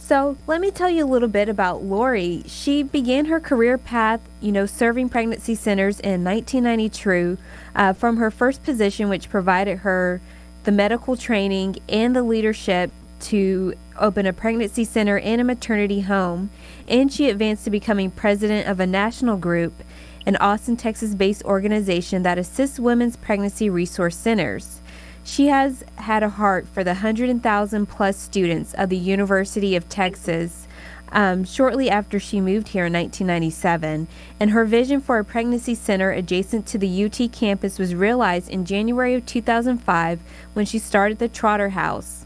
So let me tell you a little bit about Lori. She began her career path, serving pregnancy centers in 1992 from her first position, which provided her the medical training and the leadership to open a pregnancy center and a maternity home. And she advanced to becoming president of a national group, an Austin, Texas-based organization that assists women's pregnancy resource centers. She has had a heart for the 100,000 plus students of the University of Texas shortly after she moved here in 1997, and her vision for a pregnancy center adjacent to the UT campus was realized in January of 2005 when she started the Trotter House.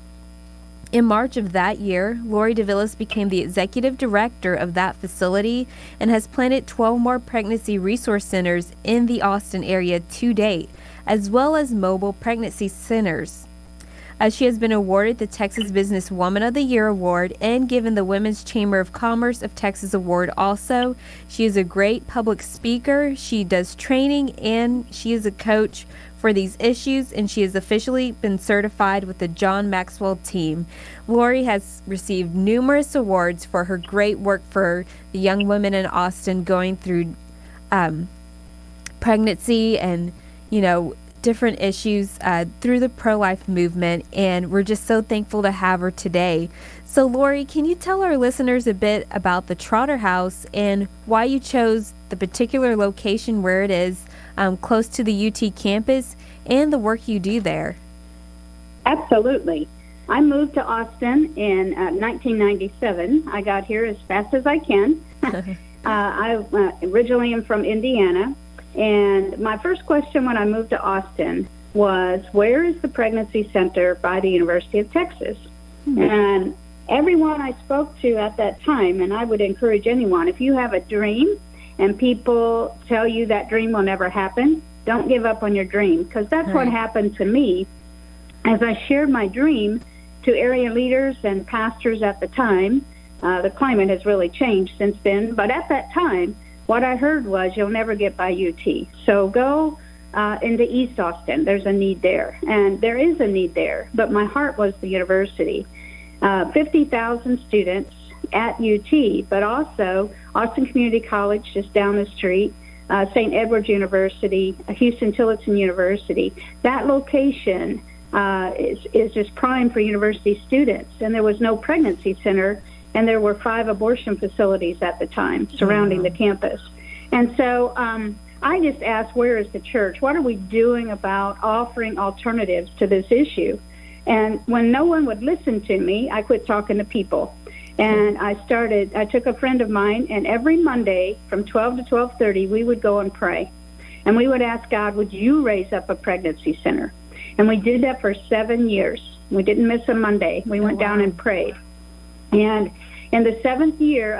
In March of that year, Lori DeVillez became the executive director of that facility and has planted 12 more pregnancy resource centers in the Austin area to date, as well as mobile pregnancy centers. She has been awarded the Texas Business Woman of the Year Award and given the Women's Chamber of Commerce of Texas Award also. She is a great public speaker. She does training and she is a coach for these issues, and she has officially been certified with the John Maxwell team. Lori has received numerous awards for her great work for the young women in Austin going through pregnancy and, different issues through the pro-life movement, and we're just so thankful to have her today. So Lori, can you tell our listeners a bit about the Trotter House and why you chose the particular location where it is close to the UT campus and the work you do there? Absolutely. I moved to Austin in 1997. I got here as fast as I can. I originally am from Indiana. And my first question when I moved to Austin was, where is the pregnancy center by the University of Texas? And everyone I spoke to at that time, and I would encourage anyone, if you have a dream and people tell you that dream will never happen, don't give up on your dream, because that's what happened to me as I shared my dream to area leaders and pastors at the time. The climate has really changed since then, but at that time, what I heard was, you'll never get by UT. So go into East Austin. There's a need there. And there is a need there. But my heart was the university. 50,000 students at UT, but also Austin Community College just down the street, St. Edward's University, Houston-Tillotson University. That location is just prime for university students. And there was no pregnancy center, and there were 5 abortion facilities at the time surrounding the campus. And so I just asked, where is the church? What are we doing about offering alternatives to this issue? And when no one would listen to me, I quit talking to people. And I took a friend of mine, and every Monday from 12 to 12:30, we would go and pray. And we would ask God, would you raise up a pregnancy center? And we did that for 7 years. We didn't miss a Monday. We went down and prayed. And in the 7th year,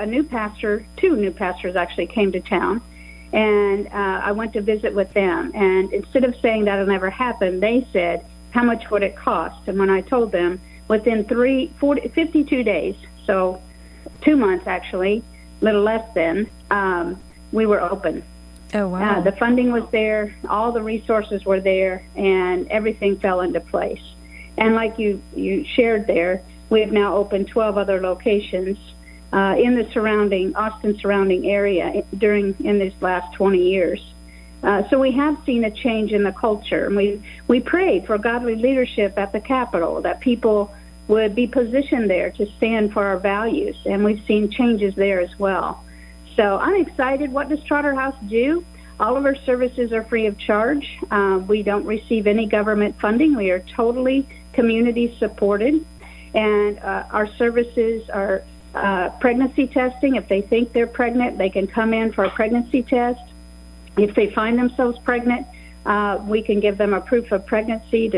two new pastors actually came to town, and I went to visit with them. And instead of saying that'll never happen, they said, how much would it cost? And when I told them, within 52 days, so 2 months actually, a little less than, we were open. Oh, wow. The funding was there, all the resources were there, and everything fell into place. And like you shared there, we have now opened 12 other locations in the Austin surrounding area in these last 20 years. So we have seen a change in the culture. And we prayed for godly leadership at the Capitol, that people would be positioned there to stand for our values. And we've seen changes there as well. So I'm excited. What does Trotter House do? All of our services are free of charge. We don't receive any government funding. We are totally community supported. And our services are pregnancy testing. If they think they're pregnant, they can come in for a pregnancy test. If they find themselves pregnant, we can give them a proof of pregnancy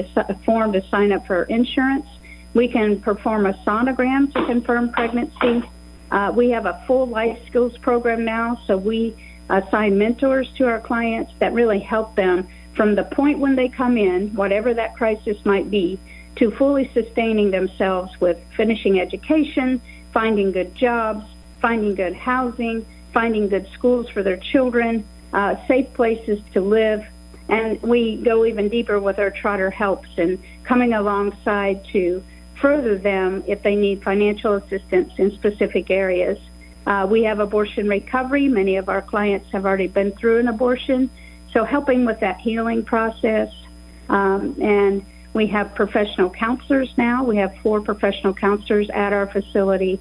form to sign up for insurance. We can perform a sonogram to confirm pregnancy. We have a full life skills program now, so we assign mentors to our clients that really help them from the point when they come in, whatever that crisis might be, to fully sustaining themselves with finishing education, finding good jobs, finding good housing, finding good schools for their children, safe places to live. And we go even deeper with our Trotter Helps and coming alongside to further them if they need financial assistance in specific areas. We have abortion recovery. Many of our clients have already been through an abortion, so helping with that healing process. And we have professional counselors now. We have 4 professional counselors at our facility.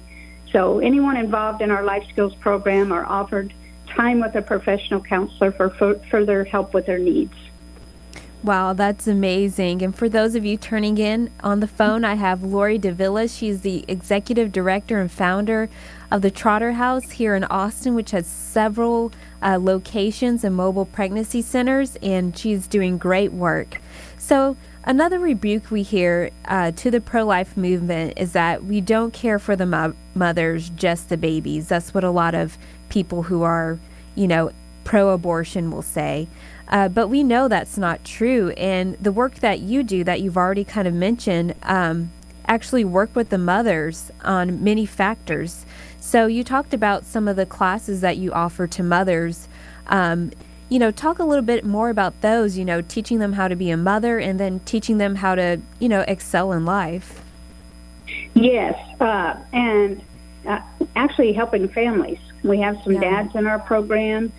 So anyone involved in our life skills program are offered time with a professional counselor for further help with their needs. Wow, that's amazing. And for those of you turning in on the phone, I have Lori DeVillez. She's the executive director and founder of the Trotter House here in Austin, which has several locations and mobile pregnancy centers, and she's doing great work. So another rebuke we hear to the pro-life movement is that we don't care for the mothers, just the babies. That's what a lot of people who are, pro-abortion will say. But we know that's not true. And the work that you do, that you've already kind of mentioned, actually work with the mothers on many factors. So you talked about some of the classes that you offer to mothers. Talk a little bit more about those, teaching them how to be a mother and then teaching them how to, excel in life. Yes, and actually helping families. We have some dads in our program.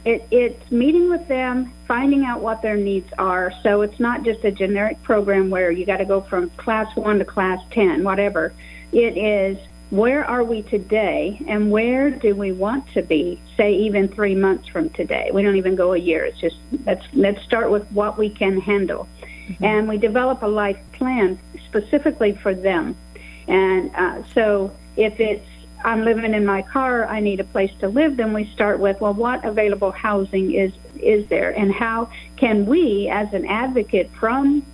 It's meeting with them, finding out what their needs are. So it's not just a generic program where you got to go from class 1 to class 10, whatever. It is, where are we today and where do we want to be, say, even 3 months from today? We don't even go a year. It's just, let's start with what we can handle. Mm-hmm. And we develop a life plan specifically for them. And so if it's, I'm living in my car, I need a place to live, then we start with, well, what available housing is there? And how can we, as an advocate from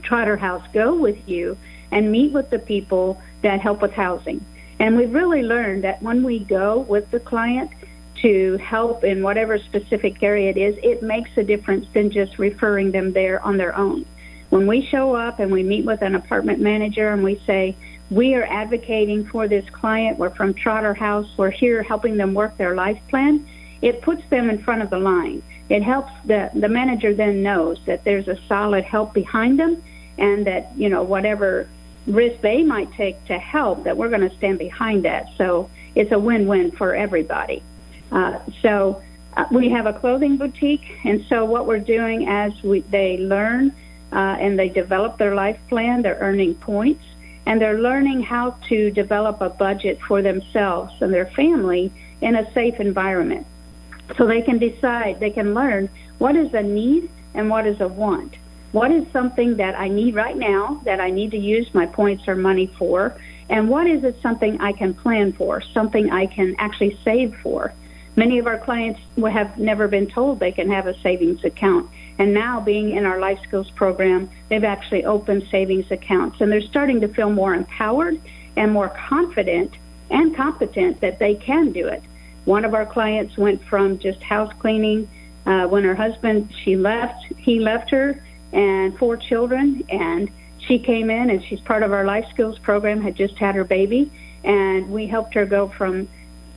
Trotter House, go with you and meet with the people that help with housing? And we've really learned that when we go with the client to help in whatever specific area it is, it makes a difference than just referring them there on their own. When we show up and we meet with an apartment manager and we say, we are advocating for this client, we're from Trotter House, we're here helping them work their life plan, it puts them in front of the line. It helps the manager then knows that there's a solid help behind them, and that, whatever risk they might take to help, that we're going to stand behind that. So it's a win-win for everybody. We have a clothing boutique, and so what we're doing as they learn and they develop their life plan, they're earning points, and they're learning how to develop a budget for themselves and their family in a safe environment. So they can decide, they can learn what is a need and what is a want. What is something that I need right now that I need to use my points or money for, and what is it something I can plan for, something I can actually save for. Many of our clients have never been told they can have a savings account. And now, being in our life skills program, they've actually opened savings accounts. And they're starting to feel more empowered and more confident and competent that they can do it. One of our clients went from just house cleaning when her husband, he left her and 4 children. And she came in, and she's part of our life skills program, had just had her baby. And we helped her go from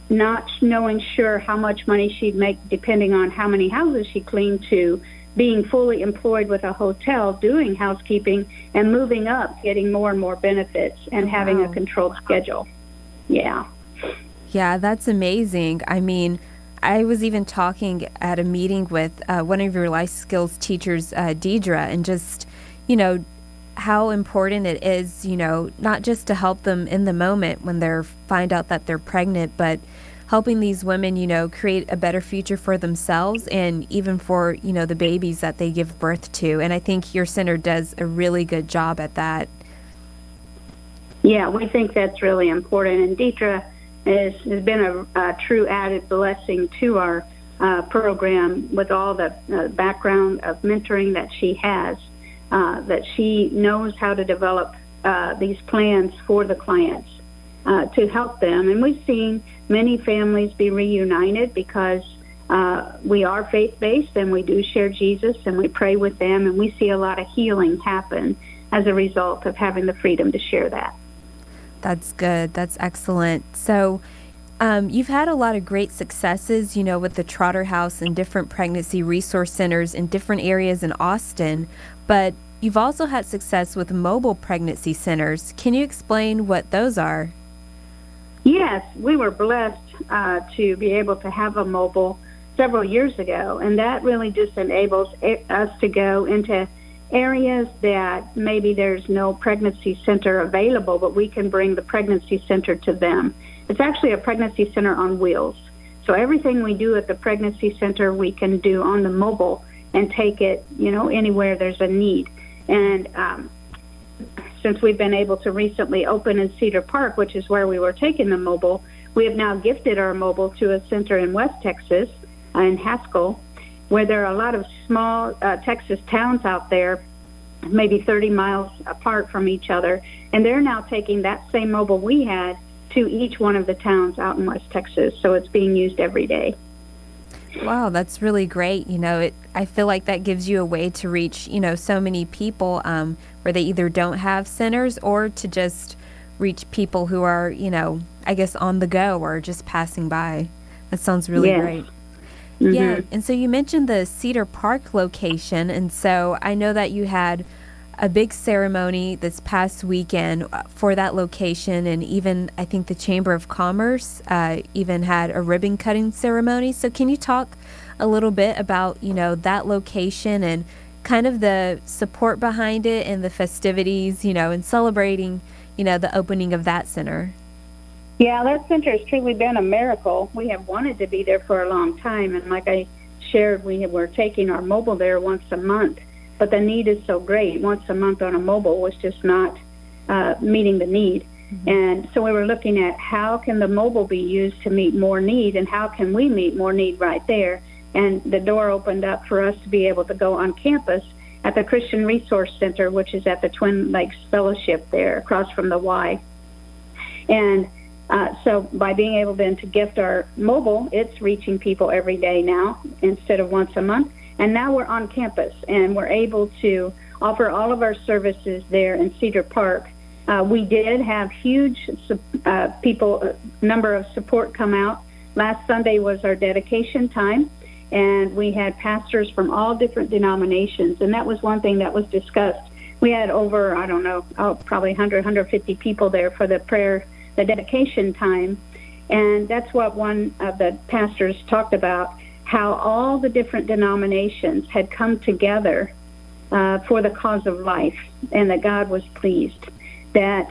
not knowing sure how much money she'd make depending on how many houses she cleaned to being fully employed with a hotel, doing housekeeping, and moving up, getting more and more benefits, and having a controlled schedule. Yeah. Yeah, that's amazing. I mean, I was even talking at a meeting with one of your life skills teachers, Deidre, and just, how important it is, not just to help them in the moment when they find out that they're pregnant, but helping these women, create a better future for themselves and even for, the babies that they give birth to. And I think your center does a really good job at that. Yeah, we think that's really important. And Deidre has been a true added blessing to our program with all the background of mentoring that she has, that she knows how to develop these plans for the clients to help them. And we've seen many families be reunited because we are faith-based and we do share Jesus and we pray with them, and we see a lot of healing happen as a result of having the freedom to share that. That's good. That's excellent. So you've had a lot of great successes, with the Trotter House and different pregnancy resource centers in different areas in Austin. But, you've also had success with mobile pregnancy centers. Can you explain what those are? Yes, we were blessed to be able to have a mobile several years ago, and that really just enables us to go into areas that maybe there's no pregnancy center available, but we can bring the pregnancy center to them. It's actually a pregnancy center on wheels. So everything we do at the pregnancy center, we can do on the mobile and take it, anywhere there's a need. And since we've been able to recently open in Cedar Park, which is where we were taking the mobile, we have now gifted our mobile to a center in West Texas, in Haskell, where there are a lot of small Texas towns out there, maybe 30 miles apart from each other, and they're now taking that same mobile we had to each one of the towns out in West Texas, so it's being used every day. Wow, that's really great. I feel like that gives you a way to reach, so many people where they either don't have centers or to just reach people who are, I guess on the go or just passing by. That sounds really great. Mm-hmm. Yeah, and so you mentioned the Cedar Park location, and so I know that you had a big ceremony this past weekend for that location, and even I think the Chamber of Commerce even had a ribbon cutting ceremony. So can you talk a little bit about, that location and kind of the support behind it and the festivities, and celebrating, the opening of that center? Yeah, that center has truly been a miracle. We have wanted to be there for a long time, and like I shared, we're taking our mobile there once a month, but the need is so great. Once a month on a mobile was just not meeting the need. Mm-hmm. And so we were looking at how can the mobile be used to meet more need, and how can we meet more need right there. And the door opened up for us to be able to go on campus at the Christian Resource Center, which is at the Twin Lakes Fellowship there across from the Y. And so by being able then to gift our mobile, it's reaching people every day now instead of once a month. And now we're on campus, and we're able to offer all of our services there in Cedar Park. We did have huge number of support come out. Last Sunday was our dedication time, and we had pastors from all different denominations, and that was one thing that was discussed. We had over, probably 100, 150 people there for the dedication time, and that's what one of the pastors talked about, how all the different denominations had come together for the cause of life, and that God was pleased, that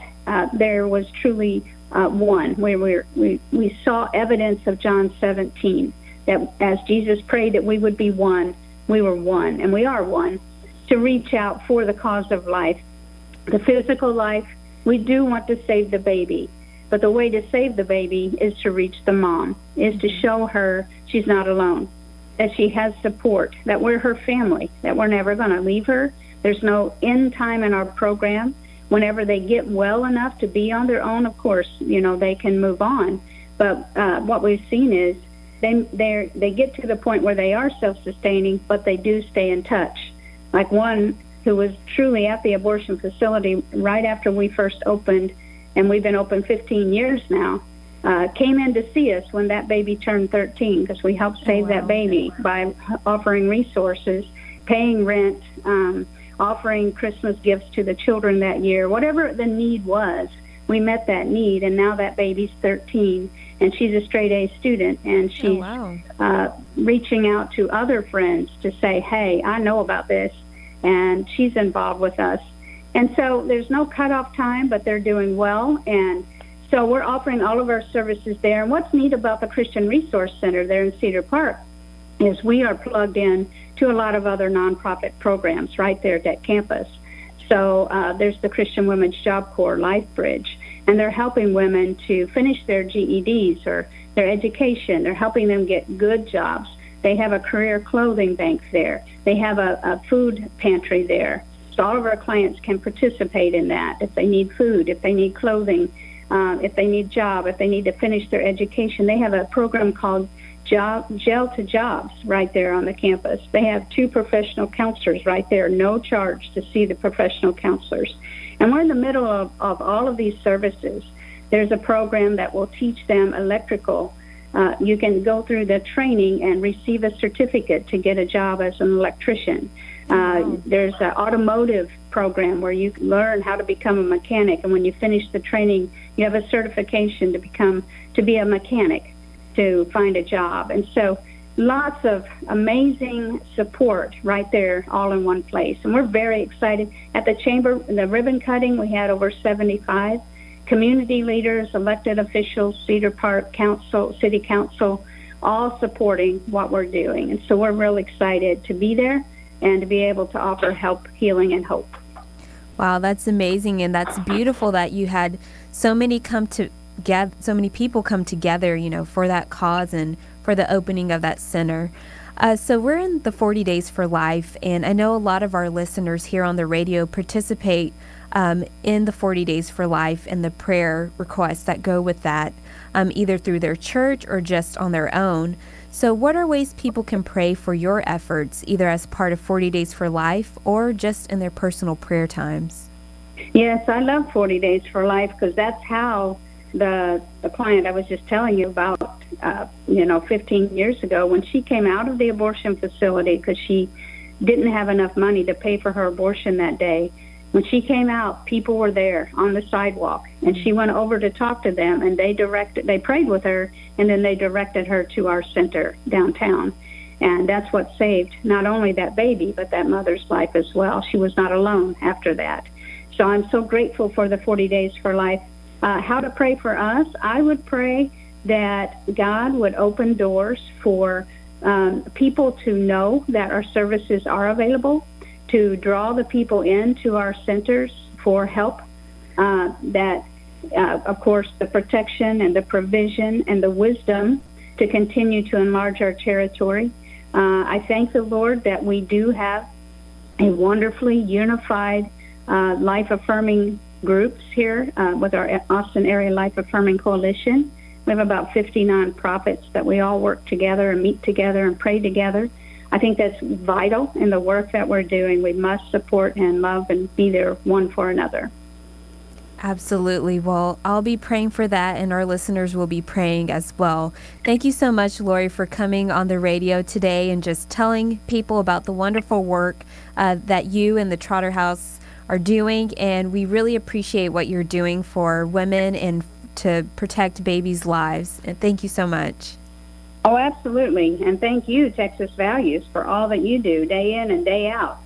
there was truly one. We saw evidence of John 17, that as Jesus prayed that we would be one, we were one, and we are one, to reach out for the cause of life. The physical life, we do want to save the baby, but the way to save the baby is to reach the mom, is to show her she's not alone, that she has support, that we're her family, that we're never going to leave her. There's no end time in our program. Whenever they get well enough to be on their own, of course, they can move on. But what we've seen is they get to the point where they are self-sustaining, but they do stay in touch. Like one who was truly at the abortion facility right after we first opened, and we've been open 15 years now, came in to see us when that baby turned 13, because we helped save that baby by offering resources, paying rent, offering Christmas gifts to the children that year. Whatever the need was, we met that need, and now that baby's 13, and she's a straight A student, and she's reaching out to other friends to say, hey, I know about this, and she's involved with us. And so there's no cutoff time, but they're doing well, and so we're offering all of our services there. And what's neat about the Christian Resource Center there in Cedar Park is we are plugged in to a lot of other nonprofit programs right there at that campus. So there's the Christian Women's Job Corps, LifeBridge, and they're helping women to finish their GEDs or their education. They're helping them get good jobs. They have a career clothing bank there. They have a food pantry there. So all of our clients can participate in that if they need food, if they need clothing, if they need job, if they need to finish their education. They have a program called Gel to Jobs right there on the campus. They have 2 professional counselors right there, no charge to see the professional counselors. And we're in the middle of all of these services. There's a program that will teach them electrical. You can go through the training and receive a certificate to get a job as an electrician. There's an automotive program where you learn how to become a mechanic, and when you finish the training, you have a certification to be a mechanic to find a job. And so lots of amazing support right there, all in one place. And we're very excited. At the chamber, the ribbon cutting, we had over 75 community leaders, elected officials, Cedar Park Council, City Council, all supporting what we're doing. And so we're real excited to be there and to be able to offer help, healing, and hope. Wow, that's amazing, and that's beautiful that you had so many so many people come together, for that cause and for the opening of that center. So we're in the 40 Days for Life, and I know a lot of our listeners here on the radio participate in the 40 Days for Life and the prayer requests that go with that, either through their church or just on their own. So what are ways people can pray for your efforts, either as part of 40 Days for Life or just in their personal prayer times? Yes, I love 40 Days for Life because that's how the client I was just telling you about, 15 years ago, when she came out of the abortion facility because she didn't have enough money to pay for her abortion that day. When she came out, people were there on the sidewalk, and she went over to talk to them, and they prayed with her, and then they directed her to our center downtown. And that's what saved not only that baby, but that mother's life as well. She was not alone after that. So I'm so grateful for the 40 Days for Life. How to pray for us? I would pray that God would open doors for people to know that our services are available, to draw the people into our centers for help, of course, the protection and the provision and the wisdom to continue to enlarge our territory. I thank the Lord that we do have a wonderfully unified life-affirming groups here with our Austin Area Life Affirming Coalition. We have about 50 nonprofits that we all work together and meet together and pray together. I think that's vital in the work that we're doing. We must support and love and be there one for another. Absolutely. Well, I'll be praying for that, and our listeners will be praying as well. Thank you so much, Lori, for coming on the radio today and just telling people about the wonderful work that you and the Trotter House are doing, and we really appreciate what you're doing for women and to protect babies' lives. And thank you so much. Oh, absolutely. And thank you, Texas Values, for all that you do day in and day out.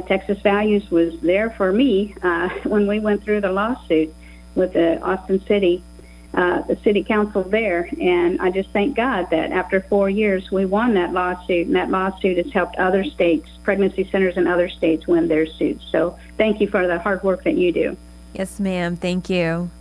Texas Values was there for me when we went through the lawsuit with the Austin City, the city council there. And I just thank God that after 4 years, we won that lawsuit, and that lawsuit has helped other states, pregnancy centers in other states, win their suits. So thank you for the hard work that you do. Yes, ma'am. Thank you.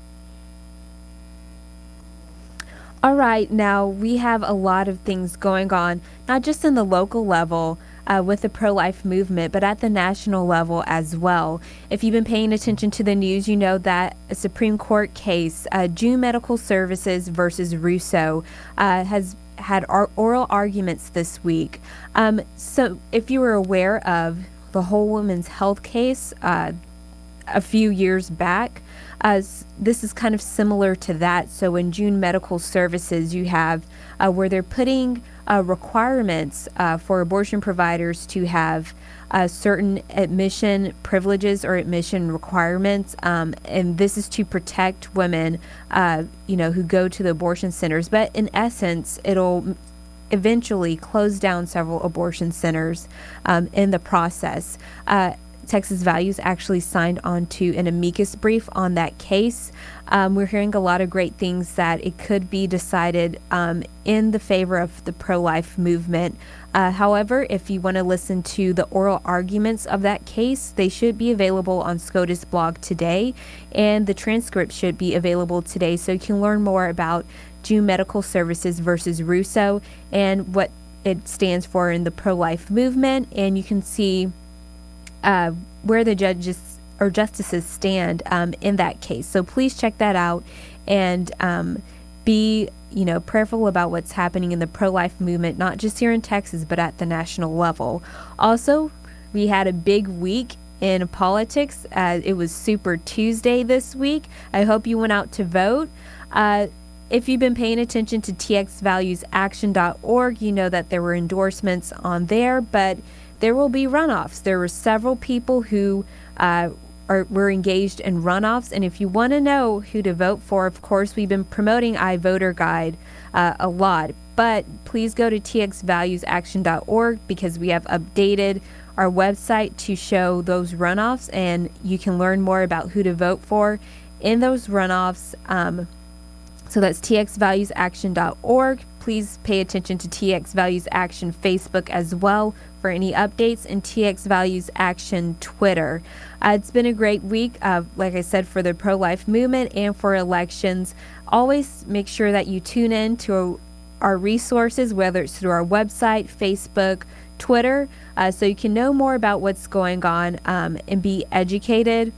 All right, now we have a lot of things going on, not just in the local level with the pro-life movement, but at the national level as well. If you've been paying attention to the news, you know that a Supreme Court case, June Medical Services versus Russo, has had oral arguments this week. So if you were aware of the Whole Women's Health case a few years back, this is kind of similar to that. So in June Medical Services, you have where they're putting requirements for abortion providers to have certain admission privileges or admission requirements, and this is to protect women, who go to the abortion centers. But in essence, it'll eventually close down several abortion centers in the process. Texas Values actually signed on to an amicus brief on that case. We're hearing a lot of great things that it could be decided in the favor of the pro-life movement. However, if you want to listen to the oral arguments of that case, they should be available on SCOTUS blog today, and the transcript should be available today, so you can learn more about June Medical Services versus Russo and what it stands for in the pro-life movement, and you can see where the judges or justices stand in that case. So please check that out and be prayerful about what's happening in the pro-life movement, not just here in Texas, but at the national level. Also, we had a big week in politics. It was Super Tuesday this week. I hope you went out to vote. If you've been paying attention to txvaluesaction.org, you know that there were endorsements on there, but there will be runoffs. There were several people who were engaged in runoffs, and if you want to know who to vote for, of course, we've been promoting iVoter Guide a lot, but please go to txvaluesaction.org because we have updated our website to show those runoffs, and you can learn more about who to vote for in those runoffs. So that's txvaluesaction.org. Please pay attention to TX Values Action Facebook as well for any updates, and TX Values Action Twitter. It's been a great week, like I said, for the pro-life movement and for elections. Always make sure that you tune in to our resources, whether it's through our website, Facebook, Twitter, so you can know more about what's going on and be educated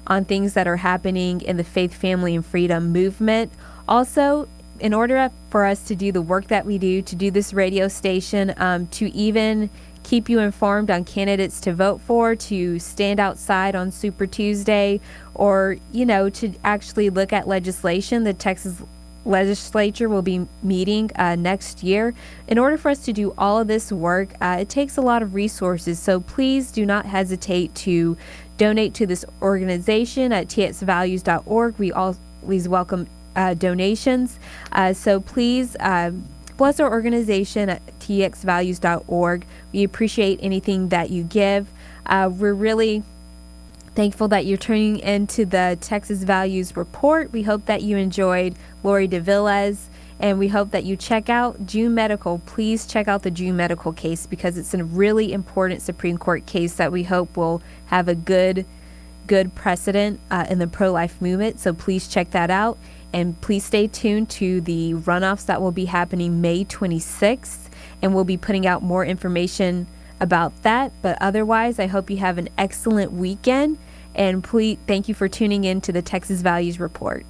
on things that are happening in the faith, family, and freedom movement. Also, in order for us to do the work that we do, to do this radio station, to even keep you informed on candidates to vote for, to stand outside on Super Tuesday, or, to actually look at legislation, the Texas legislature will be meeting next year. In order for us to do all of this work, it takes a lot of resources. So please do not hesitate to donate to this organization at txvalues.org. We always welcome donations. So please bless our organization at txvalues.org. We appreciate anything that you give. We're really thankful that you're tuning into the Texas Values Report. We hope that you enjoyed Lori DeVillez, and we hope that you check out June Medical. Please check out the June Medical case because it's a really important Supreme Court case that we hope will have a good precedent in the pro-life movement. So please check that out, and please stay tuned to the runoffs that will be happening May 26th, and we'll be putting out more information about that. But otherwise, I hope you have an excellent weekend, and please thank you for tuning in to the Texas Values Report.